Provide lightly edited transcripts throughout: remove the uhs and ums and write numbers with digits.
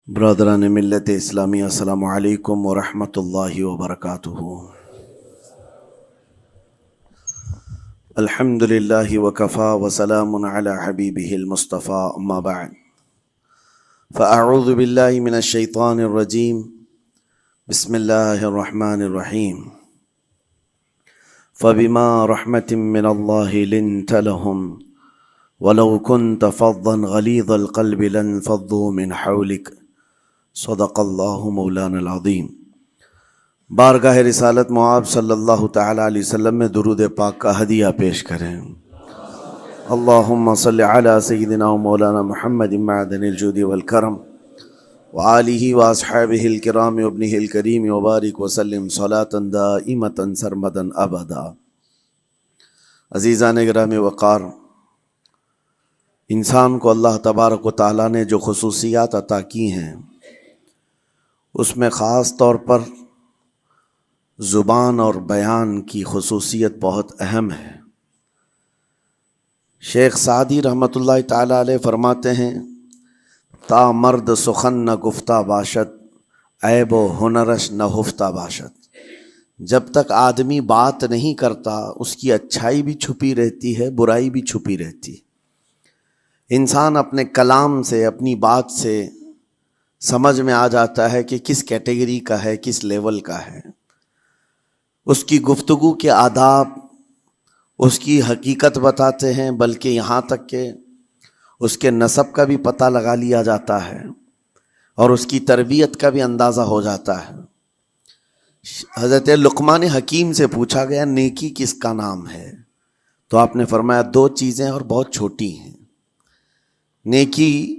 برادران ملت اسلامی، السلام علیکم ورحمۃ اللہ وبرکاتہ۔ الحمد للہ وکفا وسلام علی حبیبہ المصطفیٰ، اما بعد فاعوذ باللہ من الشیطان الرجیم، بسم اللہ الرحمن الرحیم۔ فبما رحمۃ من اللہ لنت لهم ولو كنت فظا غلیظ القلب لانفضوا من حولک، صدق اللہ مولانا العظیم۔ بارگاہ رسالت معاب صلی اللہ تعالی علیہ وسلم میں درود پاک کا ہدیہ پیش کریں۔ اللہم صلی علی سیدنا و مولانا محمد معدن الجود والکرم وآلہ واصحابہ الکرام وابنہ الکریم وبارک وسلم صلاۃ دائمۃ سرمدا ابدا۔ عزیزان گرامی وقار، انسان کو اللہ تبارک و تعالیٰ نے جو خصوصیات عطا کی ہیں، اس میں خاص طور پر زبان اور بیان کی خصوصیت بہت اہم ہے۔ شیخ سعدی رحمۃ اللہ تعالی علیہ فرماتے ہیں، تا مرد سخن نہ گفتہ باشد، عیب و ہنرش نہ ہفتہ باشد۔ جب تک آدمی بات نہیں کرتا، اس کی اچھائی بھی چھپی رہتی ہے، برائی بھی چھپی رہتی ہے۔ انسان اپنے کلام سے، اپنی بات سے سمجھ میں آ جاتا ہے کہ کس کیٹیگری کا ہے، کس لیول کا ہے۔ اس کی گفتگو کے آداب اس کی حقیقت بتاتے ہیں، بلکہ یہاں تک کہ اس کے نسب کا بھی پتہ لگا لیا جاتا ہے اور اس کی تربیت کا بھی اندازہ ہو جاتا ہے۔ حضرت لقمان حکیم سے پوچھا گیا، نیکی کس کا نام ہے؟ تو آپ نے فرمایا، دو چیزیں اور بہت چھوٹی ہیں۔ نیکی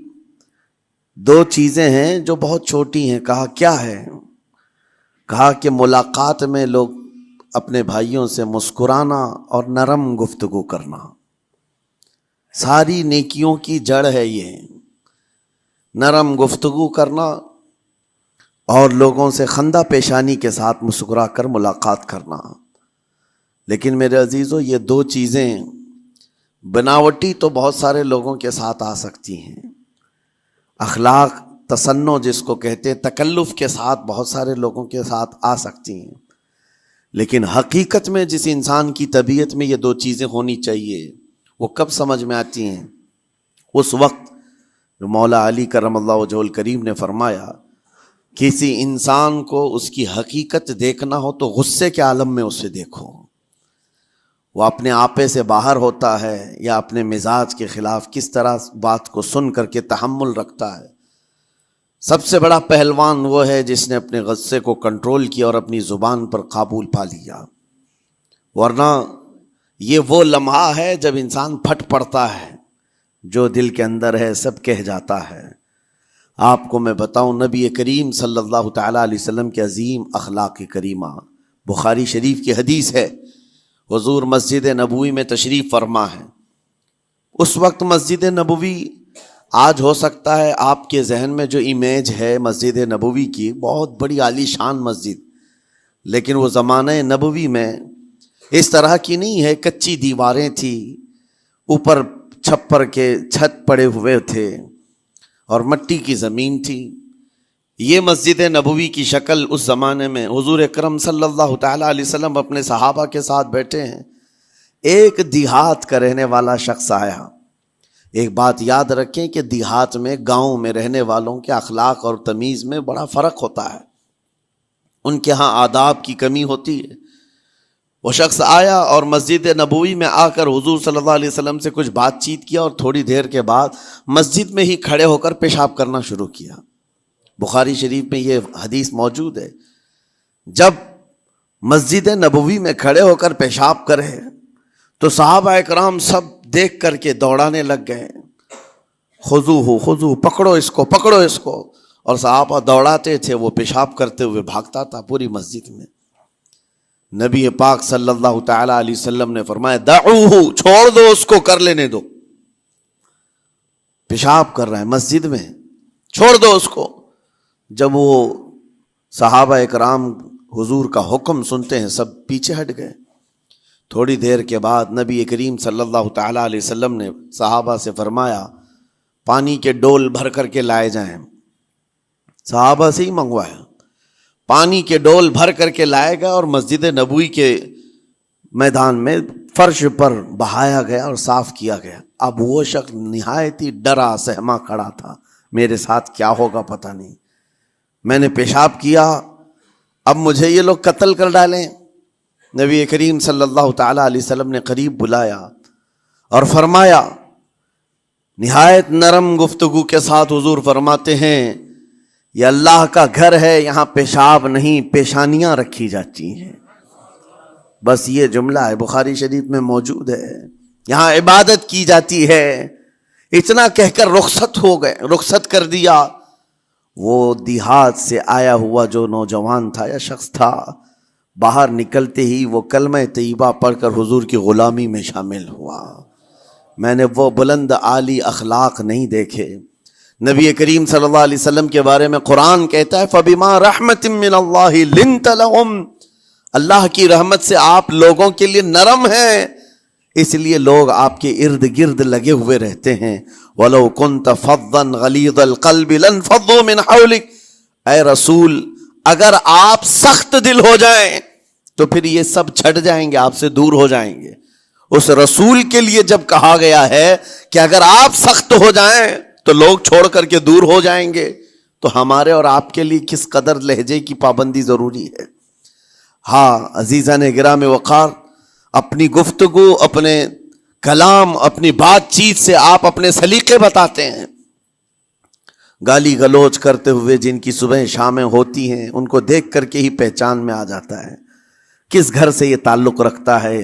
دو چیزیں ہیں جو بہت چھوٹی ہیں۔ کہا کیا ہے؟ کہا کہ ملاقات میں لوگ اپنے بھائیوں سے مسکرانا اور نرم گفتگو کرنا۔ ساری نیکیوں کی جڑ ہے یہ، نرم گفتگو کرنا اور لوگوں سے خندہ پیشانی کے ساتھ مسکرا کر ملاقات کرنا۔ لیکن میرے عزیزو، یہ دو چیزیں بناوٹی تو بہت سارے لوگوں کے ساتھ آ سکتی ہیں، اخلاق تصنع جس کو کہتے ہیں، تکلف کے ساتھ بہت سارے لوگوں کے ساتھ آ سکتی ہیں، لیکن حقیقت میں جس انسان کی طبیعت میں یہ دو چیزیں ہونی چاہیے، وہ کب سمجھ میں آتی ہیں؟ اس وقت جو مولا علی کرم اللہ وجہہ الکریم نے فرمایا، کسی انسان کو اس کی حقیقت دیکھنا ہو تو غصے کے عالم میں اسے دیکھو۔ وہ اپنے آپے سے باہر ہوتا ہے یا اپنے مزاج کے خلاف کس طرح بات کو سن کر کے تحمل رکھتا ہے۔ سب سے بڑا پہلوان وہ ہے جس نے اپنے غصے کو کنٹرول کیا اور اپنی زبان پر قابو پا لیا، ورنہ یہ وہ لمحہ ہے جب انسان پھٹ پڑتا ہے، جو دل کے اندر ہے سب کہہ جاتا ہے۔ آپ کو میں بتاؤں، نبی کریم صلی اللہ تعالیٰ علیہ وسلم کے عظیم اخلاق کریمہ، بخاری شریف کی حدیث ہے، حضور مسجد نبوی میں تشریف فرما ہے۔ اس وقت مسجد نبوی، آج ہو سکتا ہے آپ کے ذہن میں جو امیج ہے مسجد نبوی کی، بہت بڑی عالی شان مسجد، لیکن وہ زمانہ نبوی میں اس طرح کی نہیں ہے۔ کچی دیواریں تھی، اوپر چھپر کے چھت پڑے ہوئے تھے اور مٹی کی زمین تھی۔ یہ مسجد نبوی کی شکل اس زمانے میں حضور اکرم صلی اللہ تعالیٰ علیہ وسلم اپنے صحابہ کے ساتھ بیٹھے ہیں۔ ایک دیہات کا رہنے والا شخص آیا۔ ایک بات یاد رکھیں کہ دیہات میں، گاؤں میں رہنے والوں کے اخلاق اور تمیز میں بڑا فرق ہوتا ہے، ان کے ہاں آداب کی کمی ہوتی ہے۔ وہ شخص آیا اور مسجد نبوی میں آ کر حضور صلی اللہ علیہ وسلم سے کچھ بات چیت کیا اور تھوڑی دیر کے بعد مسجد میں ہی کھڑے ہو کر پیشاب کرنا شروع کیا۔ بخاری شریف میں یہ حدیث موجود ہے۔ جب مسجد نبوی میں کھڑے ہو کر پیشاب کرے تو صحابہ اکرام سب دیکھ کر کے دوڑانے لگ گئے، خذوہ خذوہ، پکڑو اس کو، پکڑو اس کو، اور صحابہ دوڑاتے تھے، وہ پیشاب کرتے ہوئے بھاگتا تھا پوری مسجد میں۔ نبی پاک صلی اللہ تعالی علیہ وسلم نے فرمایا، دعوہ، چھوڑ دو اس کو، کر لینے دو، پیشاب کر رہا ہے مسجد میں، چھوڑ دو اس کو۔ جب وہ صحابہ اکرام حضور کا حکم سنتے ہیں، سب پیچھے ہٹ گئے۔ تھوڑی دیر کے بعد نبی کریم صلی اللہ تعالیٰ علیہ وسلم نے صحابہ سے فرمایا، پانی کے ڈول بھر کر کے لائے جائیں۔ صحابہ سے ہی منگوایا، پانی کے ڈول بھر کر کے لایا گیا اور مسجد نبوی کے میدان میں فرش پر بہایا گیا اور صاف کیا گیا۔ اب وہ شخص نہایت ہی ڈرا سہما کھڑا تھا، میرے ساتھ کیا ہوگا پتہ نہیں، میں نے پیشاب کیا، اب مجھے یہ لوگ قتل کر ڈالیں۔ نبی کریم صلی اللہ تعالی علیہ وسلم نے قریب بلایا اور فرمایا، نہایت نرم گفتگو کے ساتھ حضور فرماتے ہیں، یہ اللہ کا گھر ہے، یہاں پیشاب نہیں پیشانیاں رکھی جاتی ہیں۔ بس یہ جملہ ہے، بخاری شریف میں موجود ہے، یہاں عبادت کی جاتی ہے۔ اتنا کہہ کر رخصت ہو گئے، رخصت کر دیا۔ وہ دیہات سے آیا ہوا جو نوجوان تھا یا شخص تھا، باہر نکلتے ہی وہ کلمہ طیبہ پڑھ کر حضور کی غلامی میں شامل ہوا۔ میں نے وہ بلند عالی اخلاق نہیں دیکھے۔ نبی کریم صلی اللہ علیہ وسلم کے بارے میں قرآن کہتا ہے، فَبِمَا رَحْمَةٍ مِّنَ اللَّهِ لِنْتَ لَهُمْ، اللہ کی رحمت سے آپ لوگوں کے لیے نرم ہیں، اس لیے لوگ آپ کے ارد گرد لگے ہوئے رہتے ہیں۔ وَلَوْ كُنْتَ فَظًّا غَلِيظَ الْقَلْبِ لَانْفَضُّوا مِنْ حَوْلِكَ، اے رسول اگر آپ سخت دل ہو جائیں تو پھر یہ سب چھٹ جائیں گے، آپ سے دور ہو جائیں گے۔ اس رسول کے لیے جب کہا گیا ہے کہ اگر آپ سخت ہو جائیں تو لوگ چھوڑ کر کے دور ہو جائیں گے، تو ہمارے اور آپ کے لیے کس قدر لہجے کی پابندی ضروری ہے۔ ہاں عزیزان گرام وقار، اپنی گفتگو، اپنے کلام، اپنی بات چیت سے آپ اپنے سلیقے بتاتے ہیں۔ گالی گلوچ کرتے ہوئے جن کی صبح شامیں ہوتی ہیں، ان کو دیکھ کر کے ہی پہچان میں آ جاتا ہے کس گھر سے یہ تعلق رکھتا ہے،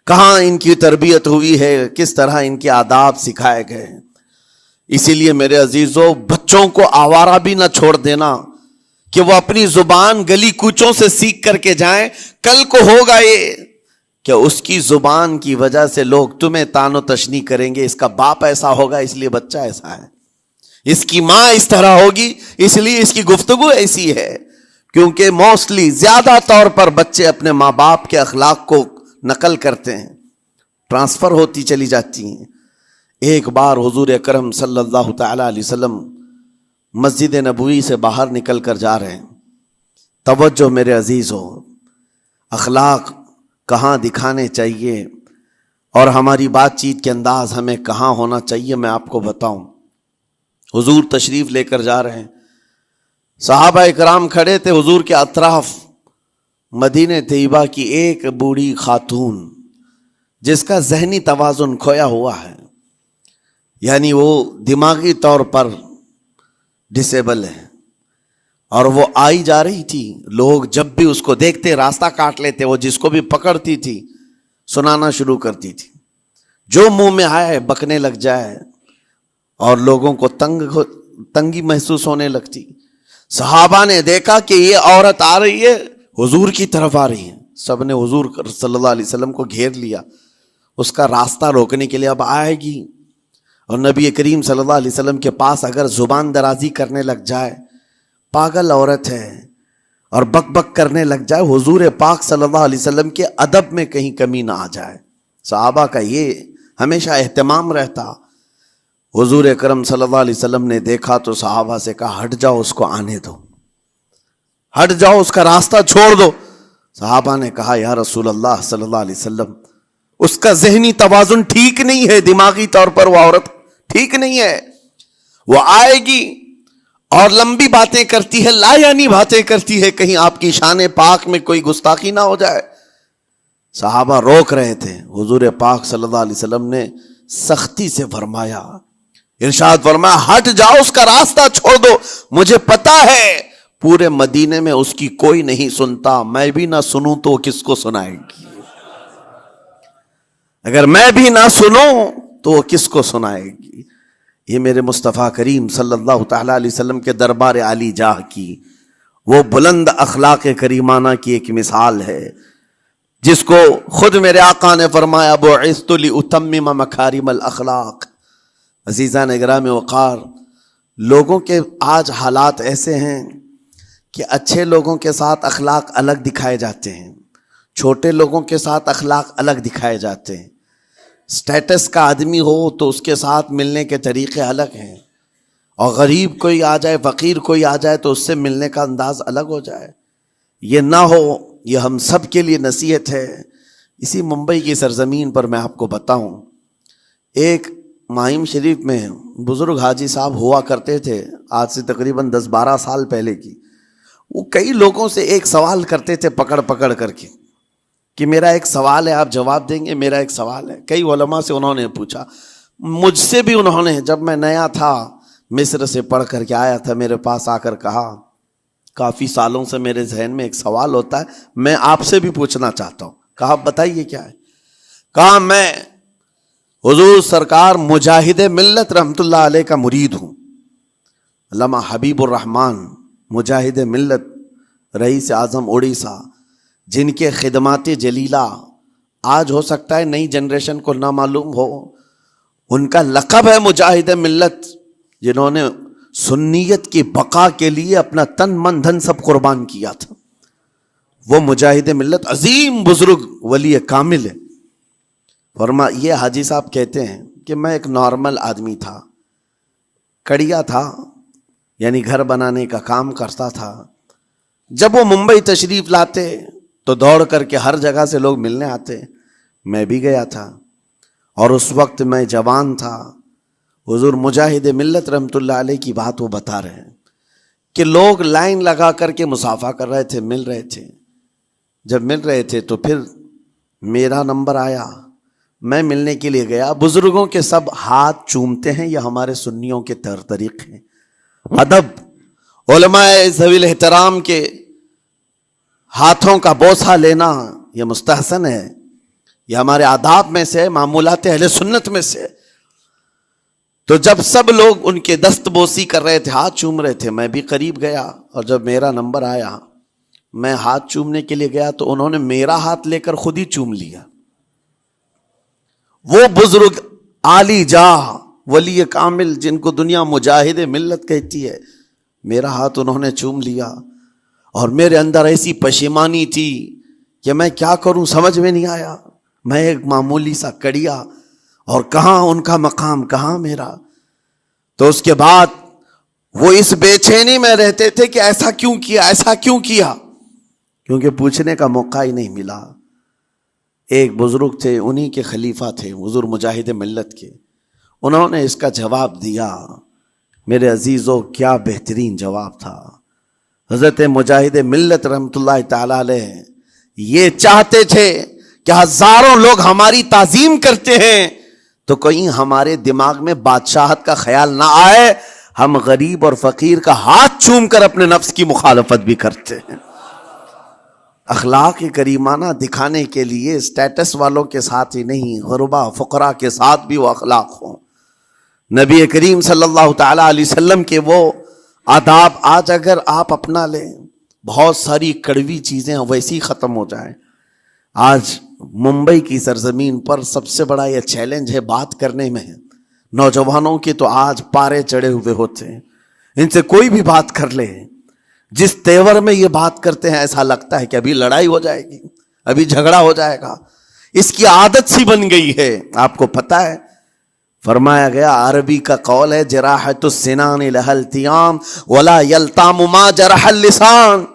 کہاں ان کی تربیت ہوئی ہے، کس طرح ان کے آداب سکھائے گئے۔ اسی لیے میرے عزیزو، بچوں کو آوارہ بھی نہ چھوڑ دینا کہ وہ اپنی زبان گلی کوچوں سے سیکھ کر کے جائیں۔ کل کو ہوگا یہ کہ اس کی زبان کی وجہ سے لوگ تمہیں طعن و تشنیع کریں گے، اس کا باپ ایسا ہوگا اس لیے بچہ ایسا ہے، اس کی ماں اس طرح ہوگی اس لیے اس کی گفتگو ایسی ہے۔ کیونکہ موسٹلی زیادہ طور پر بچے اپنے ماں باپ کے اخلاق کو نقل کرتے ہیں، ٹرانسفر ہوتی چلی جاتی ہیں۔ ایک بار حضور اکرم صلی اللہ تعالی علیہ وسلم مسجد نبوی سے باہر نکل کر جا رہے ہیں۔ توجہ میرے عزیز ہو، اخلاق کہاں دکھانے چاہیے اور ہماری بات چیت کے انداز ہمیں کہاں ہونا چاہیے، میں آپ کو بتاؤں۔ حضور تشریف لے کر جا رہے ہیں، صحابہ اکرام کھڑے تھے حضور کے اطراف۔ مدینہ طیبہ کی ایک بوڑھی خاتون جس کا ذہنی توازن کھویا ہوا ہے، یعنی وہ دماغی طور پر ڈسیبل ہے، اور وہ آئی جا رہی تھی۔ لوگ جب بھی اس کو دیکھتے راستہ کاٹ لیتے، وہ جس کو بھی پکڑتی تھی سنانا شروع کرتی تھی، جو منہ میں آئے بکنے لگ جائے، اور لوگوں کو تنگی محسوس ہونے لگتی۔ صحابہ نے دیکھا کہ یہ عورت آ رہی ہے، حضور کی طرف آ رہی ہے، سب نے حضور صلی اللہ علیہ وسلم کو گھیر لیا، اس کا راستہ روکنے کے لیے اب آئے گی۔ اور نبی کریم صلی اللہ علیہ وسلم کے پاس اگر زبان درازی کرنے لگ جائے، پاگل عورت ہے، اور بک بک کرنے لگ جائے، حضور پاک صلی اللہ علیہ وسلم کے ادب میں کہیں کمی نہ آ جائے۔ صحابہ کا یہ ہمیشہ اہتمام رہتا۔ حضور اکرم صلی اللہ علیہ وسلم نے دیکھا تو صحابہ سے کہا، ہٹ جاؤ، اس کو آنے دو، ہٹ جاؤ، اس کا راستہ چھوڑ دو۔ صحابہ نے کہا، یا رسول اللہ صلی اللہ علیہ وسلم، اس کا ذہنی توازن ٹھیک نہیں ہے، دماغی طور پر وہ عورت ٹھیک نہیں ہے، وہ آئے گی اور لمبی باتیں کرتی ہے، لا یعنی باتیں کرتی ہے، کہیں آپ کی شان پاک میں کوئی گستاخی نہ ہو جائے۔ صحابہ روک رہے تھے، حضور پاک صلی اللہ علیہ وسلم نے سختی سے فرمایا، ارشاد فرمایا، ہٹ جاؤ، اس کا راستہ چھوڑ دو، مجھے پتا ہے پورے مدینے میں اس کی کوئی نہیں سنتا، میں بھی نہ سنوں تو وہ کس کو سنائے گی، اگر میں بھی نہ سنوں تو وہ کس کو سنائے گی۔ یہ میرے مصطفیٰ کریم صلی اللہ تعالی علیہ وسلم کے دربار عالی جاہ کی وہ بلند اخلاق کریمانہ کی ایک مثال ہے، جس کو خود میرے آقا نے فرمایا، بعثت لأتمم مکارم الاخلاق۔ عزیزان گرام وقار، لوگوں کے آج حالات ایسے ہیں کہ اچھے لوگوں کے ساتھ اخلاق الگ دکھائے جاتے ہیں، چھوٹے لوگوں کے ساتھ اخلاق الگ دکھائے جاتے ہیں، سٹیٹس کا آدمی ہو تو اس کے ساتھ ملنے کے طریقے الگ ہیں، اور غریب کوئی آ جائے، فقیر کوئی آ جائے تو اس سے ملنے کا انداز الگ ہو جائے، یہ نہ ہو۔ یہ ہم سب کے لیے نصیحت ہے۔ اسی ممبئی کی سرزمین پر میں آپ کو بتاؤں، ایک ماہم شریف میں بزرگ حاجی صاحب ہوا کرتے تھے، آج سے تقریباً 10-12 سال پہلے کی۔ وہ کئی لوگوں سے ایک سوال کرتے تھے پکڑ پکڑ کر کے کہ میرا ایک سوال ہے، آپ جواب دیں گے، میرا ایک سوال ہے۔ کئی علماء سے انہوں نے پوچھا، مجھ سے بھی انہوں نے، جب میں نیا تھا مصر سے پڑھ کر کے آیا تھا، میرے پاس آ کر کہا کافی سالوں سے میرے ذہن میں ایک سوال ہوتا ہے، میں آپ سے بھی پوچھنا چاہتا ہوں۔ کہا بتائیے کیا ہے؟ کہا میں حضور سرکار مجاہد ملت رحمت اللہ علیہ کا مرید ہوں، علامہ حبیب الرحمن مجاہد ملت، رئیس اعظم اڑیسہ، جن کے خدمات جلیلہ آج ہو سکتا ہے نئی جنریشن کو نہ معلوم ہو، ان کا لقب ہے مجاہد ملت، جنہوں نے سنیت کی بقا کے لیے اپنا تن من دھن سب قربان کیا تھا۔ وہ مجاہد ملت عظیم بزرگ ولی کامل ہے۔ یہ حاجی صاحب کہتے ہیں کہ میں ایک نارمل آدمی تھا، کڑیا تھا، یعنی گھر بنانے کا کام کرتا تھا۔ جب وہ ممبئی تشریف لاتے تو دوڑ کر کے ہر جگہ سے لوگ ملنے آتے، میں بھی گیا تھا، اور اس وقت میں جوان تھا۔ حضور مجاہد ملت رحمت اللہ علیہ کی بات وہ بتا رہے ہیں کہ لوگ لائن لگا کر کے مصافحہ کر رہے تھے، مل رہے تھے۔ جب مل رہے تھے تو پھر میرا نمبر آیا، میں ملنے کے لیے گیا۔ بزرگوں کے سب ہاتھ چومتے ہیں، یہ ہمارے سنیوں کے طریق ہیں۔ ادب، علماء ذوی الاحترام کے ہاتھوں کا بوسہ لینا یہ مستحسن ہے، یہ ہمارے آداب میں سے، معمولات اہل سنت میں سے۔ تو جب سب لوگ ان کے دست بوسی کر رہے تھے، ہاتھ چوم رہے تھے، میں بھی قریب گیا، اور جب میرا نمبر آیا میں ہاتھ چومنے کے لیے گیا تو انہوں نے میرا ہاتھ لے کر خود ہی چوم لیا۔ وہ بزرگ عالی جاہ ولی کامل جن کو دنیا مجاہد ملت کہتی ہے، میرا ہاتھ انہوں نے چوم لیا، اور میرے اندر ایسی پشیمانی تھی کہ میں کیا کروں سمجھ میں نہیں آیا۔ میں ایک معمولی سا کڑیا، اور کہاں ان کا مقام، کہاں میرا۔ تو اس کے بعد وہ اس بے چینی میں رہتے تھے کہ ایسا کیوں کیا، ایسا کیوں کیا، کیونکہ پوچھنے کا موقع ہی نہیں ملا۔ ایک بزرگ تھے، انہی کے خلیفہ تھے حضور مجاہد ملت کے، انہوں نے اس کا جواب دیا۔ میرے عزیزوں، کیا بہترین جواب تھا۔ حضرت مجاہد ملت رحمت اللہ تعالی علیہ یہ چاہتے تھے کہ ہزاروں لوگ ہماری تعظیم کرتے ہیں تو کہیں ہمارے دماغ میں بادشاہت کا خیال نہ آئے، ہم غریب اور فقیر کا ہاتھ چوم کر اپنے نفس کی مخالفت بھی کرتے ہیں۔ اخلاق کریمانہ دکھانے کے لیے اسٹیٹس والوں کے ساتھ ہی نہیں، غربا فقراء کے ساتھ بھی وہ اخلاق ہوں۔ نبی کریم صلی اللہ تعالی علیہ وسلم کے وہ آداب آج اگر آپ اپنا لیں، بہت ساری کڑوی چیزیں ویسی ختم ہو جائیں۔ آج ممبئی کی سرزمین پر سب سے بڑا یہ چیلنج ہے بات کرنے میں، نوجوانوں کے تو آج پارے چڑھے ہوئے ہوتے ہیں، ان سے کوئی بھی بات کر لے، جس تیور میں یہ بات کرتے ہیں ایسا لگتا ہے کہ ابھی لڑائی ہو جائے گی، ابھی جھگڑا ہو جائے گا۔ اس کی عادت سی بن گئی ہے۔ آپ کو پتہ ہے فرمایا گیا، عربی کا قول ہے، جراحت السنان لها التیام ولا یلتام ما جرح اللسان۔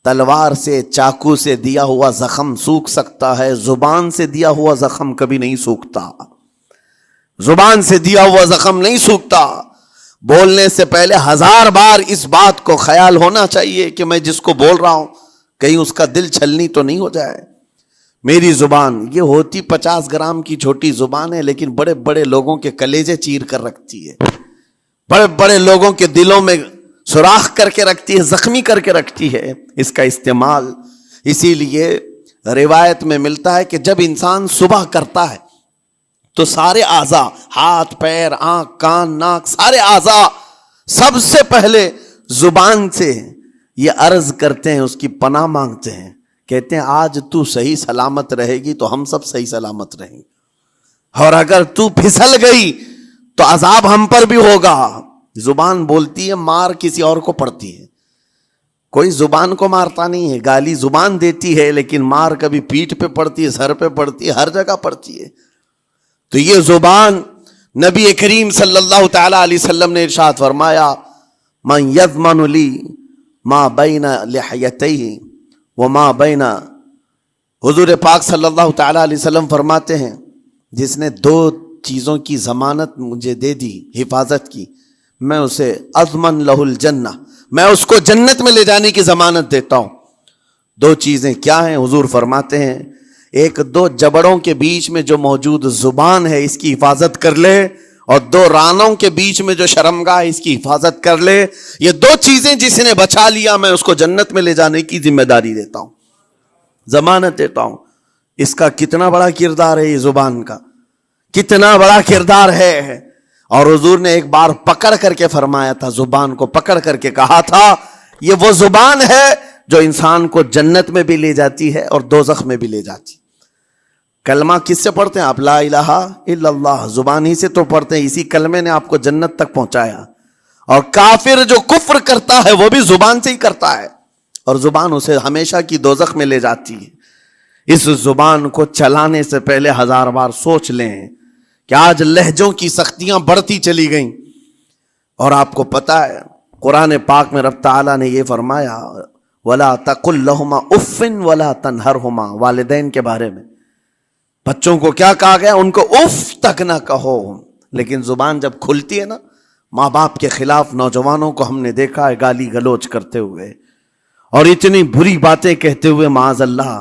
تلوار سے، چاقو سے دیا ہوا زخم سوکھ سکتا ہے، زبان سے دیا ہوا زخم کبھی نہیں سوکھتا۔ زبان سے دیا ہوا زخم نہیں سوکھتا۔ بولنے سے پہلے 1000 بار اس بات کو خیال ہونا چاہیے کہ میں جس کو بول رہا ہوں کہیں اس کا دل چھلنی تو نہیں ہو جائے۔ میری زبان یہ ہوتی 50 گرام کی چھوٹی زبان ہے، لیکن بڑے بڑے لوگوں کے کلیجے چیر کر رکھتی ہے، بڑے بڑے لوگوں کے دلوں میں سوراخ کر کے رکھتی ہے، زخمی کر کے رکھتی ہے اس کا استعمال۔ اسی لیے روایت میں ملتا ہے کہ جب انسان صبح کرتا ہے تو سارے اعضاء، ہاتھ پیر آنکھ کان ناک، سارے اعضاء سب سے پہلے زبان سے یہ عرض کرتے ہیں، اس کی پناہ مانگتے ہیں، کہتے ہیں آج تو صحیح سلامت رہے گی تو ہم سب صحیح سلامت رہیں گے، اور اگر تو پھسل گئی تو عذاب ہم پر بھی ہوگا۔ زبان بولتی ہے، مار کسی اور کو پڑتی ہے، کوئی زبان کو مارتا نہیں ہے، گالی زبان دیتی ہے، لیکن مار کبھی پیٹھ پہ پڑتی ہے، سر پہ پڑتی ہے، ہر جگہ پڑتی ہے۔ تو یہ زبان نبی کریم صلی اللہ تعالی علیہ وسلم نے ارشاد فرمایا من یضمن لی ما بین لحیتیہ وما بین، حضور پاک صلی اللہ تعالی علیہ وسلم فرماتے ہیں جس نے دو چیزوں کی ضمانت مجھے دے دی، حفاظت کی، میں اسے اضمن لہ الجنہ، میں اس کو جنت میں لے جانے کی ضمانت دیتا ہوں۔ دو چیزیں کیا ہیں؟ حضور فرماتے ہیں ایک دو جبڑوں کے بیچ میں جو موجود زبان ہے اس کی حفاظت کر لے، اور دو رانوں کے بیچ میں جو شرمگاہ ہے اس کی حفاظت کر لے، یہ دو چیزیں جس نے بچا لیا میں اس کو جنت میں لے جانے کی ذمہ داری دیتا ہوں، ضمانت دیتا ہوں۔ اس کا کتنا بڑا کردار ہے، یہ زبان کا کتنا بڑا کردار ہے۔ اور حضور نے ایک بار پکڑ کر کے فرمایا تھا، زبان کو پکڑ کر کے کہا تھا یہ وہ زبان ہے جو انسان کو جنت میں بھی لے جاتی ہے اور دوزخ میں بھی لے جاتی۔ کلمہ کس سے پڑھتے ہیں آپ؟ لا الہ الا اللہ، زبان ہی سے تو پڑھتے ہیں، اسی کلمے نے آپ کو جنت تک پہنچایا۔ اور کافر جو کفر کرتا ہے وہ بھی زبان سے ہی کرتا ہے، اور زبان اسے ہمیشہ کی دوزخ میں لے جاتی ہے۔ اس زبان کو چلانے سے پہلے 1000 بار سوچ لیں کہ آج لہجوں کی سختیاں بڑھتی چلی گئیں، اور آپ کو پتہ ہے قرآن پاک میں رب تعالیٰ نے یہ فرمایا وَلَا تَقُلْ لَهُمَا اُفٍّ وَلَا تَنْهَرْهُمَا، والدین کے بارے میں بچوں کو کیا کہا گیا؟ ان کو اف تک نہ کہو۔ لیکن زبان جب کھلتی ہے نا، ماں باپ کے خلاف نوجوانوں کو ہم نے دیکھا ہے گالی گلوچ کرتے ہوئے اور اتنی بری باتیں کہتے ہوئے، معاذ اللہ۔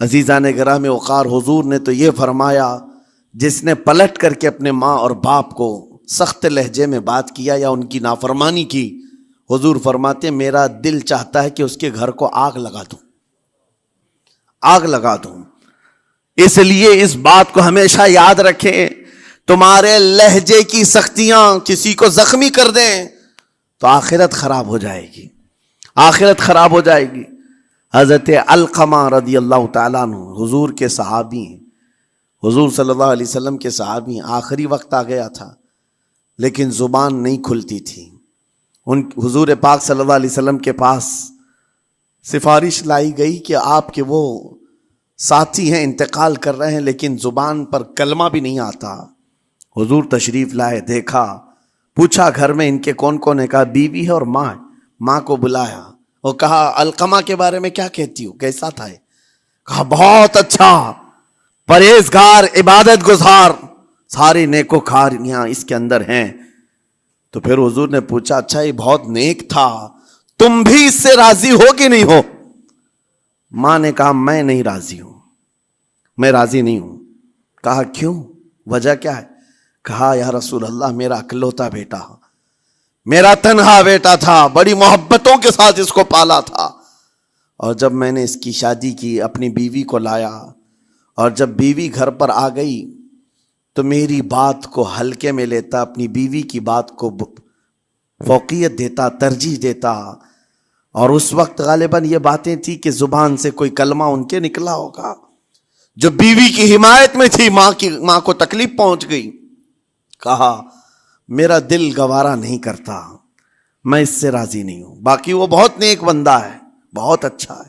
عزیزان گرامی وقار، حضور نے تو یہ فرمایا جس نے پلٹ کر کے اپنے ماں اور باپ کو سخت لہجے میں بات کیا یا ان کی نافرمانی کی، حضور فرماتے میرا دل چاہتا ہے کہ اس کے گھر کو آگ لگا دوں، آگ لگا دوں۔ اس لیے اس بات کو ہمیشہ یاد رکھیں، تمہارے لہجے کی سختیاں کسی کو زخمی کر دیں تو آخرت خراب ہو جائے گی، آخرت خراب ہو جائے گی۔ حضرت علقمہ رضی اللہ تعالیٰ عنہ حضور کے صحابی ہیں، حضور صلی اللہ علیہ وسلم کے صحابی ہیں۔ آخری وقت آ گیا تھا لیکن زبان نہیں کھلتی تھی۔ حضور پاک صلی اللہ علیہ وسلم کے پاس سفارش لائی گئی کہ آپ کے وہ ساتھی ہیں انتقال کر رہے ہیں لیکن زبان پر کلمہ بھی نہیں آتا۔ حضور تشریف لائے، دیکھا، پوچھا گھر میں ان کے کون کون ہے؟ کہا بیوی ہے اور ماں ہے۔ ماں کو بلایا اور کہا علقمہ کے بارے میں کیا کہتی ہو، کیسا تھا؟ کہا بہت اچھا، پرہیزگار، عبادت گزار، ساری نیکوکاریاں اس کے اندر ہیں۔ تو پھر حضور نے پوچھا اچھا یہ بہت نیک تھا، تم بھی اس سے راضی ہو کہ نہیں ہو؟ ماں نے کہا میں نہیں راضی ہوں، میں راضی نہیں ہوں۔ کہا کیوں، وجہ کیا ہے؟ کہا یا رسول اللہ میرا اکلوتا بیٹا، میرا تنہا بیٹا تھا، بڑی محبتوں کے ساتھ اس کو پالا تھا، اور جب میں نے اس کی شادی کی اپنی بیوی کو لایا، اور جب بیوی گھر پر آ گئی تو میری بات کو ہلکے میں لیتا، اپنی بیوی کی بات کو فوقیت دیتا، ترجیح دیتا، اور اس وقت غالباً یہ باتیں تھی کہ زبان سے کوئی کلمہ ان کے نکلا ہوگا جو بیوی کی حمایت میں تھی، ماں کو تکلیف پہنچ گئی۔ کہا میرا دل گوارا نہیں کرتا، میں اس سے راضی نہیں ہوں، باقی وہ بہت نیک بندہ ہے، بہت اچھا ہے۔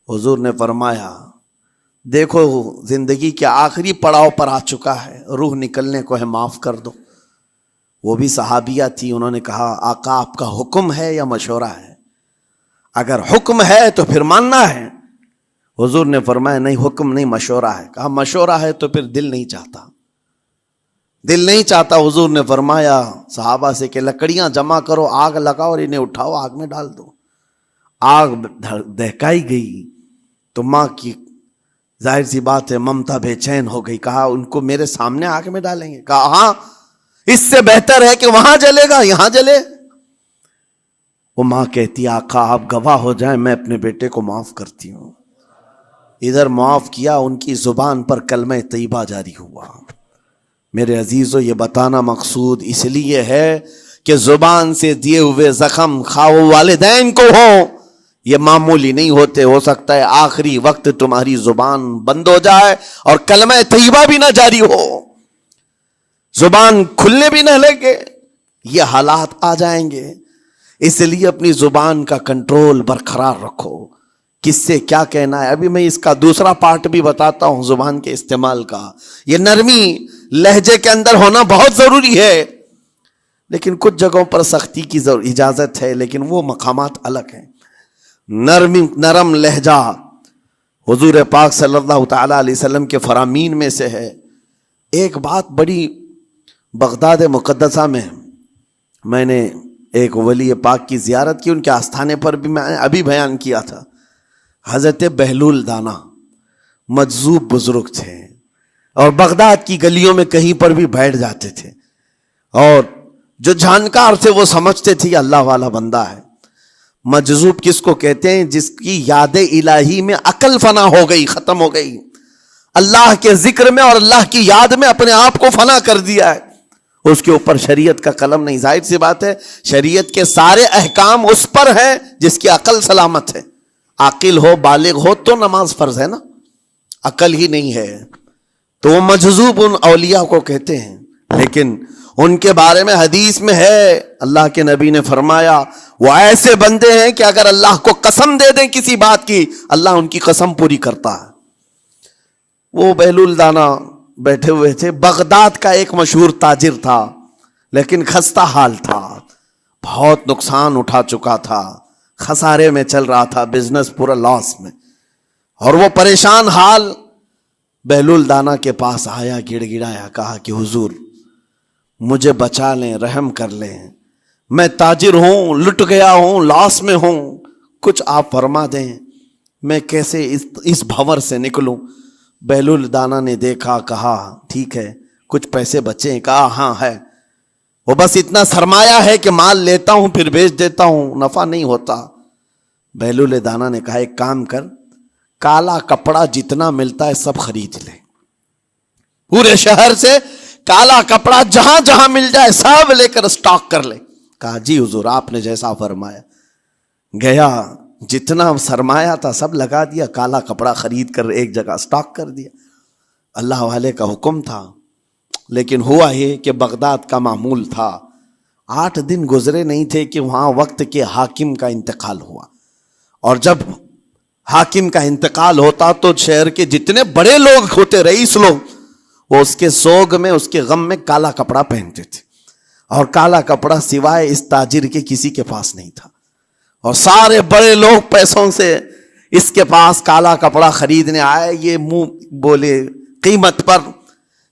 حضور نے فرمایا دیکھو زندگی کے آخری پڑاؤ پر آ چکا ہے، روح نکلنے کو ہے، معاف کر دو۔ وہ بھی صحابیہ تھی، انہوں نے کہا آقا آپ کا حکم ہے یا مشورہ ہے؟ اگر حکم ہے تو پھر ماننا ہے۔ حضور نے فرمایا نہیں، حکم نہیں، مشورہ ہے۔ کہا مشورہ ہے تو پھر دل نہیں چاہتا، دل نہیں چاہتا۔ حضور نے فرمایا صحابہ سے کہ لکڑیاں جمع کرو، آگ لگاؤ اور انہیں اٹھاؤ، آگ میں ڈال دو۔ آگ دہکائی گئی تو ماں کی ظاہر سی بات ہے ممتا بے چین ہو گئی۔ کہا ان کو میرے سامنے آگ میں ڈالیں گے؟ کہا ہاں، اس سے بہتر ہے کہ وہاں جلے گا، یہاں جلے۔ وہ ماں کہتی آقا آپ گواہ ہو جائیں، میں اپنے بیٹے کو معاف کرتی ہوں۔ ادھر معاف کیا، ان کی زبان پر کلمہ طیبہ جاری ہوا۔ میرے عزیزو یہ بتانا مقصود اس لیے ہے کہ زبان سے دیے ہوئے زخم خواہ والدین کو ہوں، یہ معمولی نہیں ہوتے۔ ہو سکتا ہے آخری وقت تمہاری زبان بند ہو جائے اور کلمہ طیبہ بھی نہ جاری ہو، زبان کھلنے بھی نہ لگے، یہ حالات آ جائیں گے۔ اس لیے اپنی زبان کا کنٹرول برقرار رکھو، کس سے کیا کہنا ہے۔ ابھی میں اس کا دوسرا پارٹ بھی بتاتا ہوں زبان کے استعمال کا۔ یہ نرمی لہجے کے اندر ہونا بہت ضروری ہے، لیکن کچھ جگہوں پر سختی کی اجازت ہے، لیکن وہ مقامات الگ ہیں۔ نرم لہجہ حضور پاک صلی اللہ تعالی علیہ وسلم کے فرامین میں سے ہے۔ ایک بات بڑی، بغداد مقدسہ میں نے ایک ولی پاک کی زیارت کی، ان کے آستانے پر بھی میں ابھی بیان کیا تھا۔ حضرت بہلول دانا مجذوب بزرگ تھے، اور بغداد کی گلیوں میں کہیں پر بھی بیٹھ جاتے تھے، اور جو جانکار تھے وہ سمجھتے تھے یہ اللہ والا بندہ ہے۔ مجذوب کس کو کہتے ہیں؟ جس کی یاد الہی میں عقل فنا ہو گئی، ختم ہو گئی، اللہ کے ذکر میں اور اللہ کی یاد میں اپنے آپ کو فنا کر دیا ہے، اس کے اوپر شریعت کا قلم نہیں۔ ظاہر سی بات ہے شریعت کے سارے احکام اس پر ہیں جس کی عقل سلامت ہے۔ عاقل ہو، بالغ ہو تو نماز فرض ہے نا، عقل ہی نہیں ہے تو وہ مجذوب ان اولیاء کو کہتے ہیں۔ لیکن ان کے بارے میں حدیث میں ہے، اللہ کے نبی نے فرمایا وہ ایسے بندے ہیں کہ اگر اللہ کو قسم دے دیں کسی بات کی، اللہ ان کی قسم پوری کرتا ہے۔ وہ بہلول دانا بیٹھے ہوئے تھے، بغداد کا ایک مشہور تاجر تھا، لیکن خستہ حال تھا، بہت نقصان اٹھا چکا تھا، خسارے میں چل رہا تھا، بزنس پورا لاس میں، اور وہ پریشان حال بہلول دانا کے پاس آیا، گڑ گڑایا، کہا کہ حضور مجھے بچا لیں، رحم کر لیں، میں تاجر ہوں، لٹ گیا ہوں، لاس میں ہوں، کچھ آپ فرما دیں، میں کیسے اس بھنور سے نکلوں؟ بہلول دانا نے دیکھا، کہا ٹھیک ہے کچھ پیسے بچے؟ کہا ہاں ہے، وہ بس اتنا سرمایہ ہے کہ مال لیتا ہوں پھر بیچ دیتا ہوں، نفع نہیں ہوتا۔ بہلول دانا نے کہا ایک کام کر، کالا کپڑا جتنا ملتا ہے سب خرید لے، پورے شہر سے کالا کپڑا جہاں جہاں مل جائے سب لے کر اسٹاک کر لے۔ کہا جی حضور آپ نے جیسا فرمایا۔ گیا، جتنا سرمایہ تھا سب لگا دیا، کالا کپڑا خرید کر ایک جگہ اسٹاک کر دیا۔ اللہ والے کا حکم تھا، لیکن ہوا یہ کہ بغداد کا معمول تھا، 8 دن گزرے نہیں تھے کہ وہاں وقت کے حاکم کا انتقال ہوا، اور جب حاکم کا انتقال ہوتا تو شہر کے جتنے بڑے لوگ ہوتے، رئیس لوگ، وہ اس کے سوگ میں، اس کے غم میں کالا کپڑا پہنتے تھے، اور کالا کپڑا سوائے اس تاجر کے کسی کے پاس نہیں تھا، اور سارے بڑے لوگ پیسوں سے اس کے پاس کالا کپڑا خریدنے آئے، یہ منہ بولے قیمت پر،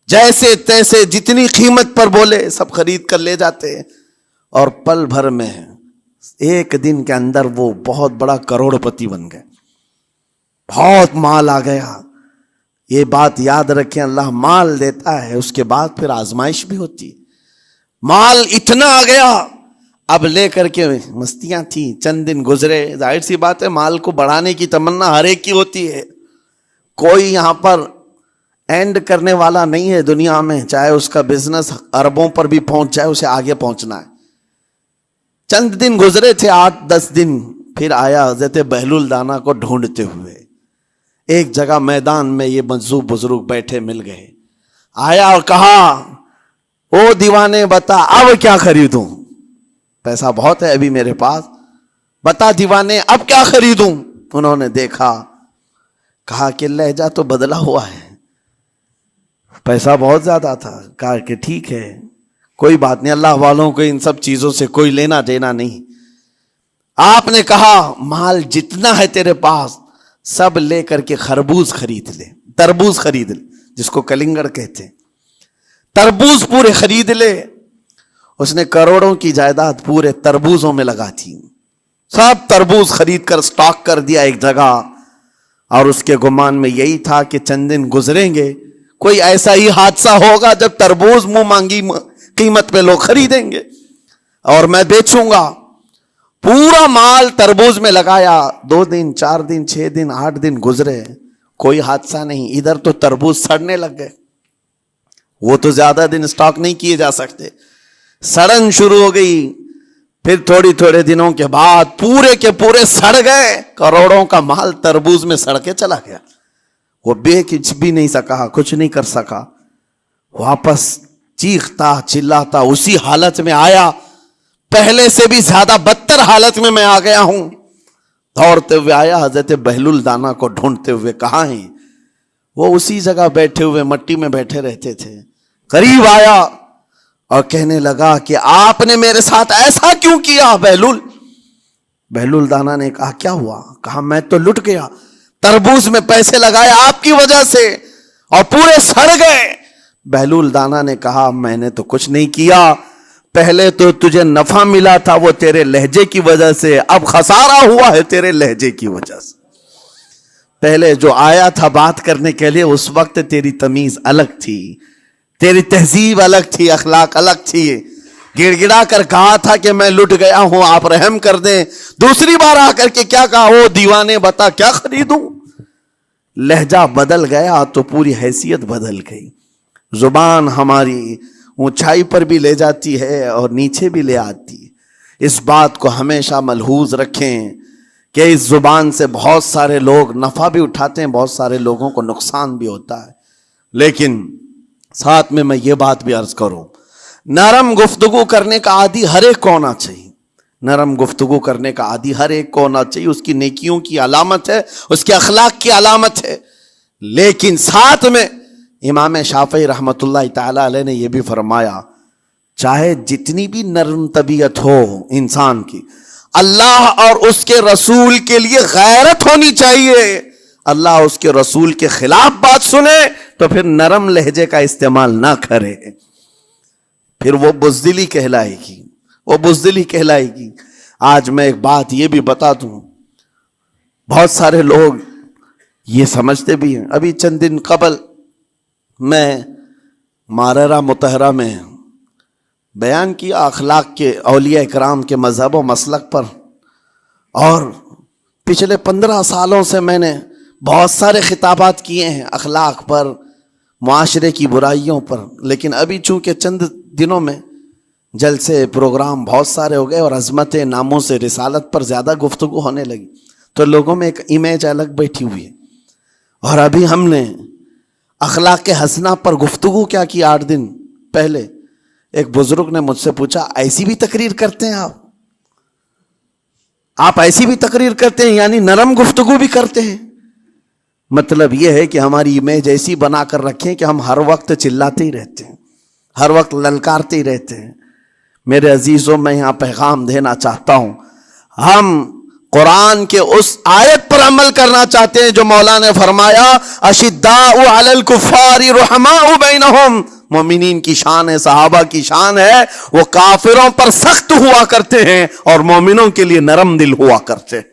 جیسے تیسے جتنی قیمت پر بولے سب خرید کر لے جاتے، اور پل بھر میں ایک دن کے اندر وہ بہت بڑا کروڑ پتی بن گئے، بہت مال آ گیا۔ یہ بات یاد رکھیں، اللہ مال دیتا ہے، اس کے بعد پھر آزمائش بھی ہوتی ہے۔ مال اتنا آ گیا، اب لے کر کے مستیاں تھیں، چند دن گزرے، ظاہر سی بات ہے مال کو بڑھانے کی تمنا ہر ایک کی ہوتی ہے، کوئی یہاں پر اینڈ کرنے والا نہیں ہے دنیا میں، چاہے اس کا بزنس اربوں پر بھی پہنچ جائے، اسے آگے پہنچنا ہے۔ چند دن گزرے تھے، 8-10 دن، پھر آیا حضرت بہلول دانا کو ڈھونڈتے ہوئے، ایک جگہ میدان میں یہ مجذوب بزرگ بیٹھے مل گئے، آیا اور کہا او دیوانے بتا اب کیا خریدوں؟ پیسہ بہت ہے ابھی میرے پاس، بتا دیوانے اب کیا خریدوں؟ انہوں نے دیکھا، کہا کہ لہجہ تو بدلا ہوا ہے، پیسہ بہت زیادہ تھا، کہا کہ ٹھیک ہے کوئی بات نہیں، اللہ والوں کو ان سب چیزوں سے کوئی لینا دینا نہیں۔ آپ نے کہا مال جتنا ہے تیرے پاس سب لے کر کے خربوز خرید لے، تربوز خرید لے، جس کو کلنگڑ کہتے ہیں، تربوز پورے خرید لے۔ اس نے کروڑوں کی جائیداد پورے تربوزوں میں لگا تھی، سب تربوز خرید کر سٹاک کر دیا ایک جگہ، اور اس کے گمان میں یہی تھا کہ چند دن گزریں گے، کوئی ایسا ہی حادثہ ہوگا جب تربوز منہ مانگی قیمت پہ لوگ خریدیں گے اور میں بیچوں گا۔ پورا مال تربوز میں لگایا، 2 دن 4 دن 6 دن 8 دن گزرے، کوئی حادثہ نہیں۔ ادھر تو تربوز سڑنے لگ گئے، وہ تو زیادہ دن سٹاک نہیں کیے جا سکتے، سڑن شروع ہو گئی۔ پھر تھوڑے دنوں کے بعد پورے کے پورے سڑ گئے، کروڑوں کا مال تربوز میں سڑ کے چلا گیا۔ وہ کچھ بھی نہیں سکا، کچھ نہیں کر سکا، واپس چیختا چلاتا اسی حالت میں آیا، پہلے سے بھی زیادہ بدتر حالت میں آ گیا ہوں۔ دوڑتے ہوئے آیا، حضرت بہلول دانا کو ڈھونڈتے ہوئے، کہاں ہیں؟ وہ اسی جگہ بیٹھے ہوئے مٹی میں بیٹھے رہتے تھے، قریب آیا اور کہنے لگا کہ آپ نے میرے ساتھ ایسا کیوں کیا بہلول؟ بہلول دانا نے کہا کیا ہوا؟ کہا میں تو لٹ گیا، تربوز میں پیسے لگائے آپ کی وجہ سے اور پورے سڑ گئے۔ بہلول دانا نے کہا میں نے تو کچھ نہیں کیا، پہلے تو تجھے نفع ملا تھا وہ تیرے لہجے کی وجہ سے، اب خسارہ ہوا ہے تیرے لہجے کی وجہ سے۔ پہلے جو آیا تھا بات کرنے کے لیے اس وقت تیری تمیز الگ تھی، تیری تہذیب الگ تھی، اخلاق الگ تھی، گڑ گڑا کر کہا تھا کہ میں لٹ گیا ہوں آپ رحم کر دیں۔ دوسری بار آ کر کے کیا کہا؟ او دیوانے بتا کیا خریدوں؟ لہجہ بدل گیا تو پوری حیثیت بدل گئی۔ زبان ہماری اونچائی پر بھی لے جاتی ہے اور نیچے بھی لے آتی ہے۔ اس بات کو ہمیشہ ملحوظ رکھیں کہ اس زبان سے بہت سارے لوگ نفع بھی اٹھاتے ہیں، بہت سارے لوگوں کو نقصان بھی ہوتا ہے۔ لیکن ساتھ میں یہ بات بھی عرض کروں، نرم گفتگو کرنے کا عادی ہر ایک کو ہونا چاہیے، نرم گفتگو کرنے کا عادی ہر ایک کو ہونا چاہیے، اس کی نیکیوں کی علامت ہے، اس کے اخلاق کی علامت ہے۔ لیکن ساتھ میں امام شافعی رحمۃ اللہ تعالی علیہ نے یہ بھی فرمایا، چاہے جتنی بھی نرم طبیعت ہو انسان کی، اللہ اور اس کے رسول کے لیے غیرت ہونی چاہیے۔ اللہ اس کے رسول کے خلاف بات سنے تو پھر نرم لہجے کا استعمال نہ کرے، پھر وہ بزدلی کہلائے گی، وہ بزدلی کہلائے گی۔ آج میں ایک بات یہ بھی بتا دوں، بہت سارے لوگ یہ سمجھتے بھی ہیں، ابھی چند دن قبل میں ماررہ مطہرہ میں بیان کیا اخلاق کے اولیاء اکرام کے مذہب و مسلک پر، اور پچھلے 15 سالوں سے میں نے بہت سارے خطابات کیے ہیں اخلاق پر، معاشرے کی برائیوں پر، لیکن ابھی چونکہ چند دنوں میں جلسے پروگرام بہت سارے ہو گئے اور عظمت ناموس رسالت پر زیادہ گفتگو ہونے لگی تو لوگوں میں ایک امیج الگ بیٹھی ہوئی ہے۔ اور ابھی ہم نے اخلاق حسنہ پر گفتگو کیا کی 8 دن پہلے، ایک بزرگ نے مجھ سے پوچھا ایسی بھی تقریر کرتے ہیں آپ ایسی بھی تقریر کرتے ہیں، یعنی نرم گفتگو بھی کرتے ہیں؟ مطلب یہ ہے کہ ہماری امیج ایسی بنا کر رکھیں کہ ہم ہر وقت چلاتے ہی رہتے ہیں، ہر وقت للکارتے ہی رہتے ہیں۔ میرے عزیزوں، میں یہاں پیغام دینا چاہتا ہوں، ہم قرآن کے اس آیت پر عمل کرنا چاہتے ہیں جو مولا نے فرمایا اشداء علی الکفار رحماء بینہم، مومنین کی شان ہے، صحابہ کی شان ہے، وہ کافروں پر سخت ہوا کرتے ہیں اور مومنوں کے لیے نرم دل ہوا کرتے ہیں۔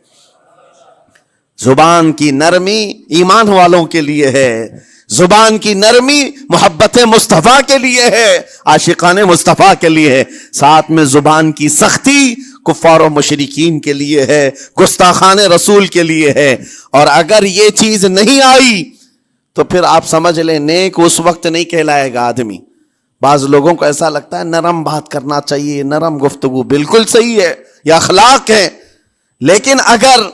زبان کی نرمی ایمان والوں کے لیے ہے، زبان کی نرمی محبت مصطفیٰ کے لیے ہے، عاشقان مصطفیٰ کے لیے ہے، ساتھ میں زبان کی سختی کفار و مشرکین کے لیے ہے، گستاخان رسول کے لیے ہے۔ اور اگر یہ چیز نہیں آئی تو پھر آپ سمجھ لیں نیک اس وقت نہیں کہلائے گا آدمی۔ بعض لوگوں کو ایسا لگتا ہے نرم بات کرنا چاہیے، نرم گفتگو، بالکل صحیح ہے، یہ اخلاق ہے، لیکن اگر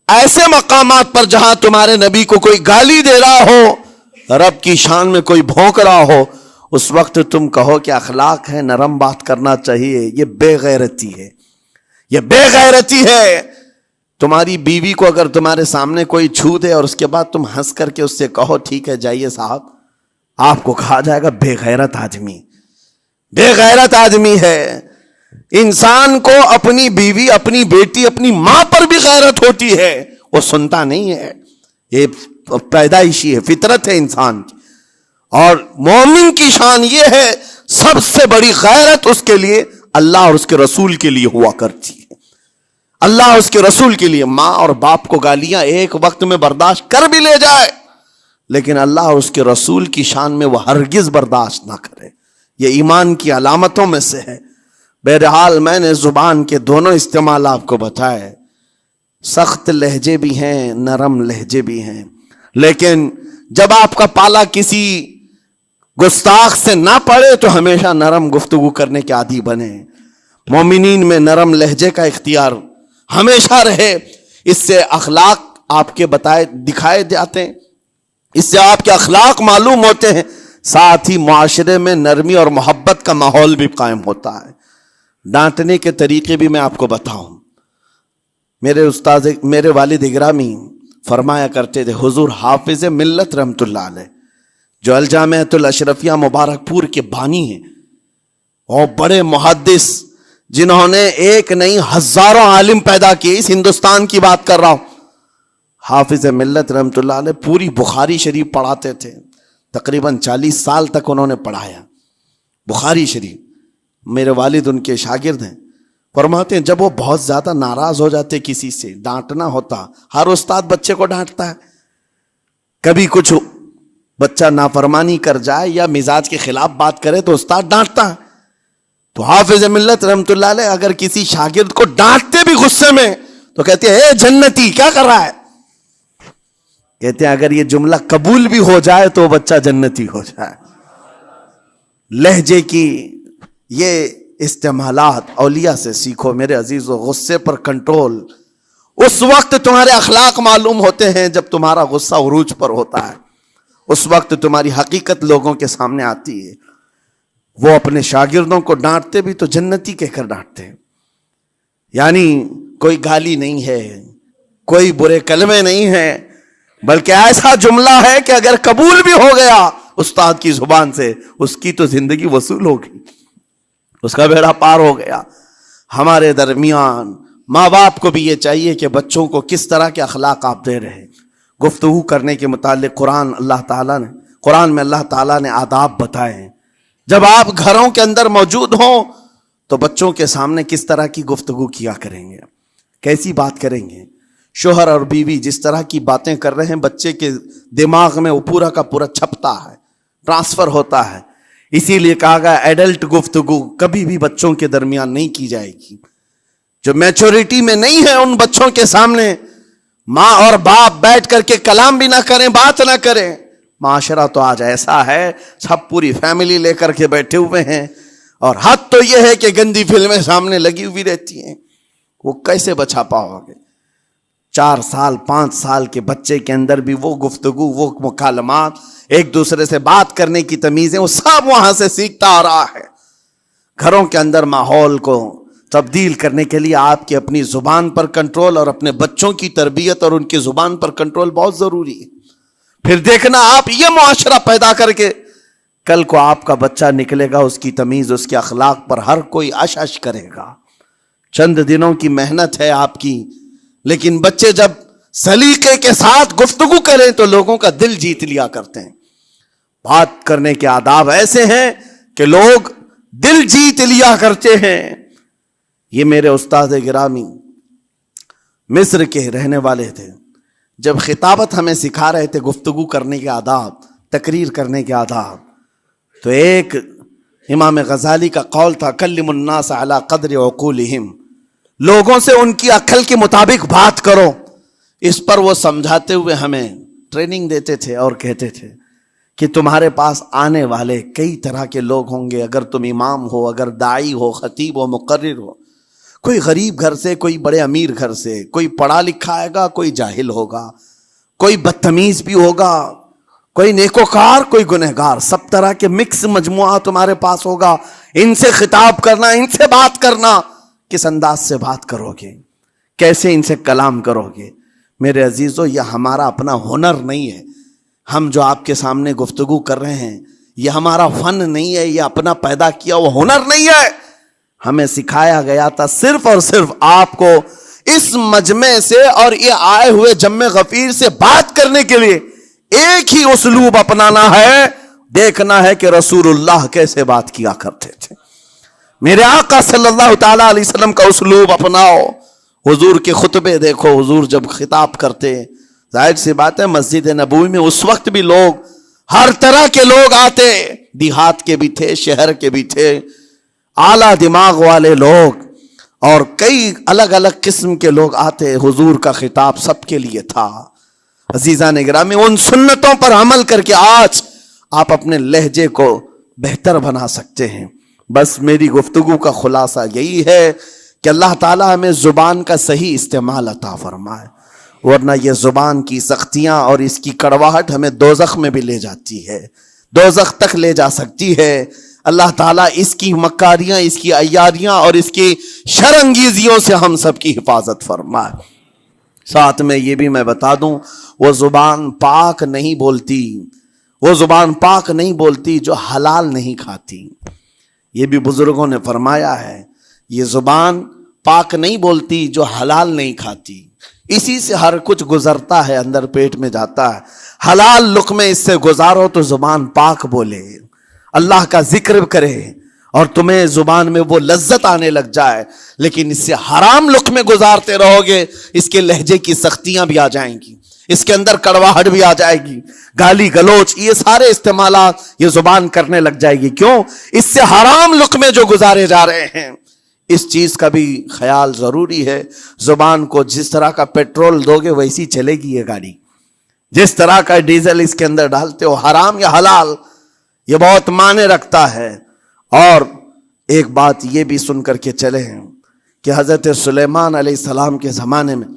ایسے مقامات پر جہاں تمہارے نبی کو کوئی گالی دے رہا ہو، رب کی شان میں کوئی بھونک رہا ہو، اس وقت تم کہو کہ اخلاق ہے، نرم بات کرنا چاہیے، یہ بے غیرتی ہے، یہ بے غیرتی ہے۔ تمہاری بیوی کو اگر تمہارے سامنے کوئی چھو دے اور اس کے بعد تم ہنس کر کے اس سے کہو ٹھیک ہے جائیے صاحب، آپ کو کہا جائے گا بے غیرت آدمی، بے غیرت آدمی ہے۔ انسان کو اپنی بیوی، اپنی بیٹی، اپنی ماں پر بھی غیرت ہوتی ہے، وہ سنتا نہیں ہے، یہ پیدائشی ہے، فطرت ہے انسان کی۔ اور مومن کی شان یہ ہے سب سے بڑی غیرت اس کے لیے اللہ اور اس کے رسول کے لیے ہوا کرتی ہے، اللہ اور اس کے رسول کے لیے۔ ماں اور باپ کو گالیاں ایک وقت میں برداشت کر بھی لے جائے، لیکن اللہ اور اس کے رسول کی شان میں وہ ہرگز برداشت نہ کرے، یہ ایمان کی علامتوں میں سے ہے۔ بہرحال میں نے زبان کے دونوں استعمال آپ کو بتائے، سخت لہجے بھی ہیں، نرم لہجے بھی ہیں، لیکن جب آپ کا پالا کسی گستاخ سے نہ پڑے تو ہمیشہ نرم گفتگو کرنے کے عادی بنے۔ مومنین میں نرم لہجے کا اختیار ہمیشہ رہے، اس سے اخلاق آپ کے بتائے دکھائے جاتے ہیں، اس سے آپ کے اخلاق معلوم ہوتے ہیں، ساتھ ہی معاشرے میں نرمی اور محبت کا ماحول بھی قائم ہوتا ہے۔ ڈانٹنے کے طریقے بھی میں آپ کو بتاؤں، میرے والد اگرامی فرمایا کرتے تھے، حضور حافظ ملت رحمت اللہ علیہ جو الجامعۃ الاشرفیہ مبارک پور کے بانی ہیں اور بڑے محدث، جنہوں نے ایک نہیں ہزاروں عالم پیدا کیے. اس ہندوستان کی بات کر رہا ہوں. حافظ ملت رحمۃ اللہ علیہ پوری بخاری شریف پڑھاتے تھے. تقریباً 40 سال تک انہوں نے پڑھایا بخاری شریف. میرے والد ان کے شاگرد ہیں. فرماتے ہیں جب وہ بہت زیادہ ناراض ہو جاتے کسی سے، ڈانٹنا ہوتا، ہر استاد بچے کو ڈانٹتا ہے، کبھی کچھ بچہ نافرمانی کر جائے یا مزاج کے خلاف بات کرے تو استاد ڈانٹتا ہے. تو حافظ ملت رحمۃ اللہ علیہ اگر کسی شاگرد کو ڈانٹتے بھی غصے میں تو کہتے ہیں اے جنتی کیا کر رہا ہے. کہتے ہیں اگر یہ جملہ قبول بھی ہو جائے تو بچہ جنتی ہو جائے. لہجے کی یہ استعمالات اولیاء سے سیکھو میرے عزیزو. غصے پر کنٹرول اس وقت تمہارے اخلاق معلوم ہوتے ہیں جب تمہارا غصہ عروج پر ہوتا ہے. اس وقت تمہاری حقیقت لوگوں کے سامنے آتی ہے. وہ اپنے شاگردوں کو ڈانٹتے بھی تو جنتی کہہ کر ڈانٹتے ہیں. یعنی کوئی گالی نہیں ہے، کوئی برے کلمے نہیں ہیں، بلکہ ایسا جملہ ہے کہ اگر قبول بھی ہو گیا استاد کی زبان سے، اس کی تو زندگی وصول ہوگی، اس کا بیڑا پار ہو گیا. ہمارے درمیان ماں باپ کو بھی یہ چاہیے کہ بچوں کو کس طرح کے اخلاق آپ دے رہے ہیں. گفتگو کرنے کے متعلق قرآن میں اللہ تعالیٰ نے آداب بتائے ہیں. جب آپ گھروں کے اندر موجود ہوں تو بچوں کے سامنے کس طرح کی گفتگو کیا کریں گے، کیسی بات کریں گے. شوہر اور بیوی جس طرح کی باتیں کر رہے ہیں بچے کے دماغ میں وہ پورا کا پورا چھپتا ہے، ٹرانسفر ہوتا ہے. اسی لیے کہا گیا ایڈلٹ گفتگو کبھی بھی بچوں کے درمیان نہیں کی جائے گی. جو میچورٹی میں نہیں ہے ان بچوں کے سامنے ماں اور باپ بیٹھ کر کے کلام بھی نہ کریں، بات نہ کریں. معاشرہ تو آج ایسا ہے سب پوری فیملی لے کر کے بیٹھے ہوئے ہیں، اور حد تو یہ ہے کہ گندی فلمیں سامنے لگی ہوئی رہتی ہیں. وہ کیسے بچا پاؤ گے؟ 4 سال 5 سال کے بچے کے اندر بھی وہ گفتگو، وہ مکالمات، ایک دوسرے سے بات کرنے کی تمیزیں، وہ سب وہاں سے سیکھتا آ رہا ہے. گھروں کے اندر ماحول کو تبدیل کرنے کے لیے آپ کی اپنی زبان پر کنٹرول اور اپنے بچوں کی تربیت اور ان کی زبان پر کنٹرول بہت ضروری ہے. پھر دیکھنا آپ یہ معاشرہ پیدا کر کے کل کو آپ کا بچہ نکلے گا، اس کی تمیز، اس کے اخلاق پر ہر کوئی اش اش کرے گا. چند دنوں کی محنت ہے آپ کی، لیکن بچے جب سلیقے کے ساتھ گفتگو کریں تو لوگوں کا دل جیت لیا کرتے ہیں. بات کرنے کے آداب ایسے ہیں کہ لوگ دل جیت لیا کرتے ہیں. یہ میرے استاد گرامی مصر کے رہنے والے تھے. جب خطابت ہمیں سکھا رہے تھے گفتگو کرنے کے آداب، تقریر کرنے کے آداب، تو ایک امام غزالی کا قول تھا کلم الناس علی قدر عقولہم، لوگوں سے ان کی عقل کے مطابق بات کرو. اس پر وہ سمجھاتے ہوئے ہمیں ٹریننگ دیتے تھے اور کہتے تھے کہ تمہارے پاس آنے والے کئی طرح کے لوگ ہوں گے. اگر تم امام ہو، اگر داعی ہو، خطیب ہو، مقرر ہو، کوئی غریب گھر سے، کوئی بڑے امیر گھر سے، کوئی پڑھا لکھا آئے گا، کوئی جاہل ہوگا، کوئی بدتمیز بھی ہوگا، کوئی نیکوکار، کوئی گنہگار، سب طرح کے مکس مجموعہ تمہارے پاس ہوگا. ان سے خطاب کرنا، ان سے بات کرنا، کس انداز سے بات کرو گے، کیسے ان سے کلام کرو گے. میرے عزیزو یہ ہمارا اپنا ہنر نہیں ہے. ہم جو آپ کے سامنے گفتگو کر رہے ہیں یہ ہمارا فن نہیں ہے، یہ اپنا پیدا کیا وہ ہنر نہیں ہے. ہمیں سکھایا گیا تھا صرف اور صرف آپ کو اس مجمع سے اور یہ آئے ہوئے جمع غفیر سے بات کرنے کے لیے ایک ہی اسلوب اپنانا ہے. دیکھنا ہے کہ رسول اللہ کیسے بات کیا کرتے تھے. میرے آقا صلی اللہ تعالی علیہ وسلم کا اسلوب اپناؤ. حضور کے خطبے دیکھو، حضور جب خطاب کرتے، ظاہر سی بات ہے مسجد نبوی میں اس وقت بھی لوگ، ہر طرح کے لوگ آتے، دیہات کے بھی تھے، شہر کے بھی تھے، اعلیٰ دماغ والے لوگ اور کئی الگ الگ قسم کے لوگ آتے. حضور کا خطاب سب کے لیے تھا. عزیزان گرامی، ان سنتوں پر عمل کر کے آج آپ اپنے لہجے کو بہتر بنا سکتے ہیں. بس میری گفتگو کا خلاصہ یہی ہے کہ اللہ تعالیٰ ہمیں زبان کا صحیح استعمال عطا فرمائے، ورنہ یہ زبان کی سختیاں اور اس کی کڑواہٹ ہمیں دوزخ میں بھی لے جاتی ہے، دوزخ تک لے جا سکتی ہے. اللہ تعالیٰ اس کی مکاریاں، اس کی عیاریاں اور اس کی شرانگیزیوں سے ہم سب کی حفاظت فرمائے. ساتھ میں یہ بھی میں بتا دوں، وہ زبان پاک نہیں بولتی، وہ زبان پاک نہیں بولتی جو حلال نہیں کھاتی. یہ بھی بزرگوں نے فرمایا ہے، یہ زبان پاک نہیں بولتی جو حلال نہیں کھاتی. اسی سے ہر کچھ گزرتا ہے، اندر پیٹ میں جاتا ہے. حلال لقمے اس سے گزارو تو زبان پاک بولے، اللہ کا ذکر کرے اور تمہیں زبان میں وہ لذت آنے لگ جائے. لیکن اس سے حرام لقمے گزارتے رہو گے، اس کے لہجے کی سختیاں بھی آ جائیں گی، اس کے اندر کڑواہٹ بھی آ جائے گی، گالی گلوچ یہ سارے استعمالات یہ زبان کرنے لگ جائے گی. کیوں؟ اس سے حرام لقمے جو گزارے جا رہے ہیں. اس چیز کا بھی خیال ضروری ہے. زبان کو جس طرح کا پیٹرول دو گے ویسی چلے گی یہ گاڑی. جس طرح کا ڈیزل اس کے اندر ڈالتے ہو، حرام یا حلال، یہ بہت معنی رکھتا ہے. اور ایک بات یہ بھی سن کر کے چلے ہیں کہ حضرت سلیمان علیہ السلام کے زمانے میں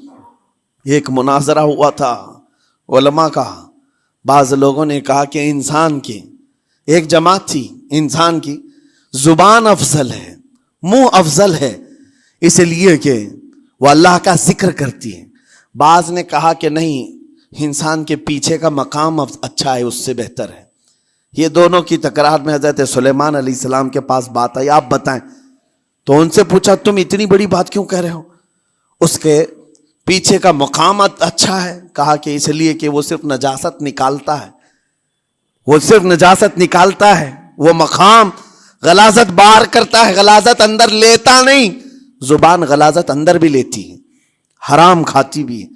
ایک مناظرہ ہوا تھا علماء کا. بعض لوگوں نے کہا کہ انسان کی ایک جماعت تھی، انسان کی زبان افضل ہے، منہ افضل ہے، اس لیے کہ وہ اللہ کا ذکر کرتی ہے. بعض نے کہا کہ نہیں، انسان کے پیچھے کا مقام اچھا ہے، اس سے بہتر ہے. یہ دونوں کی تکرار میں حضرت سلیمان علیہ السلام کے پاس بات آئی، آپ بتائیں. تو ان سے پوچھا تم اتنی بڑی بات کیوں کہہ رہے ہو؟ اس کے پیچھے کا مقام اچھا ہے. کہا کہ اس لیے کہ وہ صرف نجاست نکالتا ہے، وہ صرف نجاست نکالتا ہے، وہ مقام غلاظت باہر کرتا ہے، غلاظت اندر لیتا نہیں. زبان غلاظت اندر بھی لیتی ہے، حرام کھاتی بھی ہے،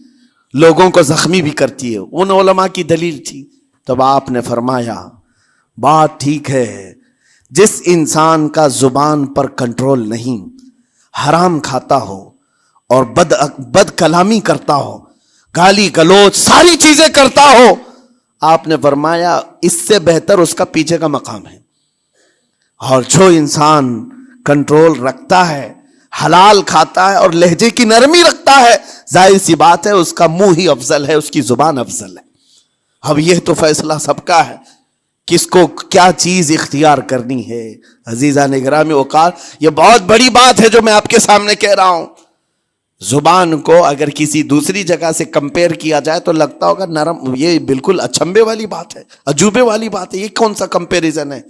لوگوں کو زخمی بھی کرتی ہے. ان علماء کی دلیل تھی. تب آپ نے فرمایا بات ٹھیک ہے، جس انسان کا زبان پر کنٹرول نہیں، حرام کھاتا ہو اور بد کلامی کرتا ہو، گالی گلوچ ساری چیزیں کرتا ہو، آپ نے فرمایا اس سے بہتر اس کا پیچھے کا مقام ہے. اور جو انسان کنٹرول رکھتا ہے، حلال کھاتا ہے اور لہجے کی نرمی رکھتا ہے، ظاہر سی بات ہے اس کا منہ ہی افضل ہے، اس کی زبان افضل ہے. اب یہ تو فیصلہ سب کا ہے، کس کو کیا چیز اختیار کرنی ہے. عزیزان گرامی اوقات، یہ بہت بڑی بات ہے جو میں آپ کے سامنے کہہ رہا ہوں. زبان کو اگر کسی دوسری جگہ سے کمپیئر کیا جائے تو لگتا ہوگا نرم، یہ بالکل اچنبے والی بات ہے، عجوبے والی بات ہے، یہ کون سا کمپیریزن ہے.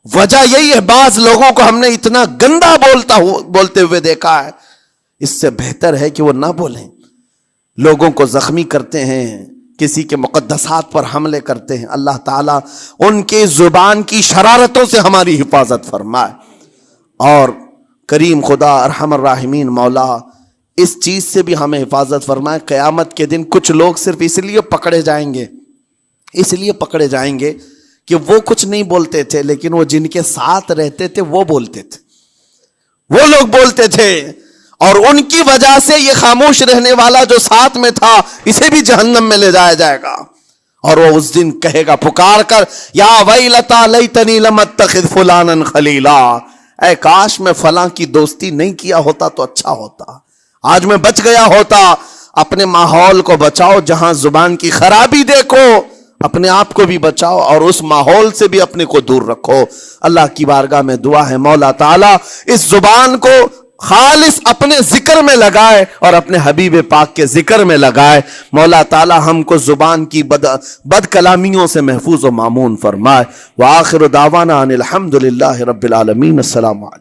وجہ یہی ہے، بعض لوگوں کو ہم نے اتنا گندا بولتے ہوئے دیکھا ہے. اس سے بہتر ہے کہ وہ نہ بولیں. لوگوں کو زخمی کرتے ہیں، کسی کے مقدسات پر حملے کرتے ہیں. اللہ تعالیٰ ان کے زبان کی شرارتوں سے ہماری حفاظت فرمائے. اور کریم خدا ارحم الراحمین مولا اس چیز سے بھی ہمیں حفاظت فرمائے. قیامت کے دن کچھ لوگ صرف اس لیے پکڑے جائیں گے کہ وہ کچھ نہیں بولتے تھے، لیکن وہ جن کے ساتھ رہتے تھے وہ بولتے تھے، وہ لوگ بولتے تھے، اور ان کی وجہ سے یہ خاموش رہنے والا جو ساتھ میں تھا اسے بھی جہنم میں لے جایا جائے گا. اور وہ اس دن کہے گا پکار کر، یا ویلتا لیتنی لم اتخذ فلانا خلیلا، اے کاش میں فلاں کی دوستی نہیں کیا ہوتا تو اچھا ہوتا، آج میں بچ گیا ہوتا. اپنے ماحول کو بچاؤ، جہاں زبان کی خرابی دیکھو اپنے آپ کو بھی بچاؤ اور اس ماحول سے بھی اپنے کو دور رکھو. اللہ کی بارگاہ میں دعا ہے مولا تعالیٰ اس زبان کو خالص اپنے ذکر میں لگائے اور اپنے حبیب پاک کے ذکر میں لگائے. مولا تعالیٰ ہم کو زبان کی بد کلامیوں سے محفوظ و مامون فرمائے. وآخر دعوانا ان الحمد للہ رب العالمین. السلام علیکم.